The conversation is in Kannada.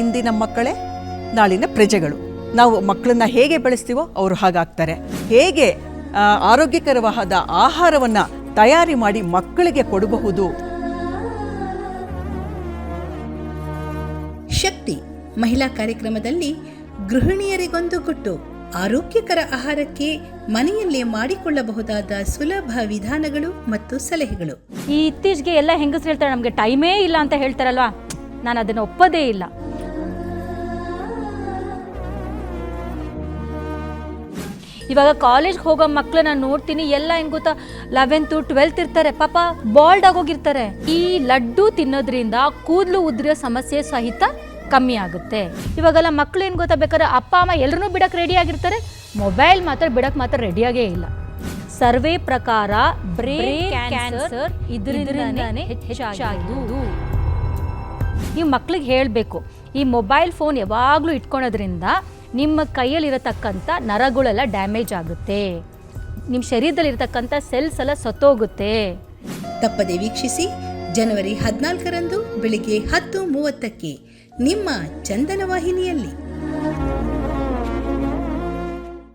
ಇಂದಿನ ಮಕ್ಕಳೇ ನಾಳಿನ ಪ್ರಜೆಗಳು. ನಾವು ಮಕ್ಕಳನ್ನ ಹೇಗೆ ಬೆಳೆಸ್ತೀವೋ ಅವರು ಹಾಗಾಗ್ತಾರೆ. ಹೇಗೆ ಆರೋಗ್ಯಕರವಾದ ಆಹಾರವನ್ನು ತಯಾರಿ ಮಾಡಿ ಮಕ್ಕಳಿಗೆ ಕೊಡಬಹುದು. ಶಕ್ತಿ ಮಹಿಳಾ ಕಾರ್ಯಕ್ರಮದಲ್ಲಿ ಗೃಹಿಣಿಯರಿಗೊಂದು ಗುಟ್ಟು. ಆರೋಗ್ಯಕರ ಆಹಾರಕ್ಕೆ ಮನೆಯಲ್ಲೇ ಮಾಡಿಕೊಳ್ಳಬಹುದಾದ ಸುಲಭ ವಿಧಾನಗಳು ಮತ್ತು ಸಲಹೆಗಳು. ಈ ಇತ್ತೀಚೆಗೆ ಎಲ್ಲ ಹೆಂಗಸರು ಹೇಳ್ತಾರೆ ನಮಗೆ ಟೈಮೇ ಇಲ್ಲ ಅಂತ ಹೇಳ್ತಾರಲ್ವಾ, ನಾನು ಅದನ್ನು ಒಪ್ಪೋದೇ ಇಲ್ಲ. ಇವಾಗ ಕಾಲೇಜ್ಗೆ ಹೋಗೋ ಮಕ್ಕಳನ್ನ ನೋಡ್ತೀನಿ, ಎಲ್ಲ ಹೆಂಗ್ ಗೊತ್ತಾ 11th 12th ಇರ್ತಾರೆ, ಪಾಪ ಬಾಲ್ಡ್ ಆಗೋಗಿರ್ತಾರೆ. ಈ ಲಡ್ಡು ತಿನ್ನೋದ್ರಿಂದ ಕೂದಲು ಉದುರಿಯೋ ಸಮಸ್ಯೆ ಸಹಿತ ಕಮ್ಮಿ ಆಗುತ್ತೆ. ಇವಾಗೆಲ್ಲ ಮಕ್ಕಳು ಏನು ಗೊತ್ತಾ, ಬೇಕಾದ್ರೆ ಅಪ್ಪ ಅಮ್ಮ ಎಲ್ಲರೂ ಬಿಡಕ್ಕೆ ರೆಡಿ ಆಗಿರ್ತಾರೆ, ಮೊಬೈಲ್ ಮಾತ್ರ ಬಿಡಕ್ಕೆ ಮಾತ್ರ ರೆಡಿಯಾಗೇ ಇಲ್ಲ. ಸರ್ವೆ ಪ್ರಕಾರ ಬ್ರೈನ್ ಕ್ಯಾನ್ಸರ್ ಇದರಿಂದನೇ ಹೆಚ್ಚಾಗಿದ್ದು. ನೀವು ಮಕ್ಳಿಗೆ ಹೇಳಬೇಕು, ಈ ಮೊಬೈಲ್ ಫೋನ್ ಯಾವಾಗಲೂ ಇಟ್ಕೊಳೋದ್ರಿಂದ ನಿಮ್ಮ ಕೈಯಲ್ಲಿರತಕ್ಕಂಥ ನರಗಳೆಲ್ಲ ಡ್ಯಾಮೇಜ್ ಆಗುತ್ತೆ, ನಿಮ್ಮ ಶರೀರದಲ್ಲಿರ್ತಕ್ಕಂಥ ಸೆಲ್ಸ್ ಎಲ್ಲ ಸತ್ತೋಗುತ್ತೆ. ತಪ್ಪದೆ ವೀಕ್ಷಿಸಿ ಜನವರಿ 14ರಂದು ಬೆಳಿಗ್ಗೆ 10:30ಕ್ಕೆ ನಿಮ್ಮ ಚಂದನ ವಾಹಿನಿಯಲ್ಲಿ.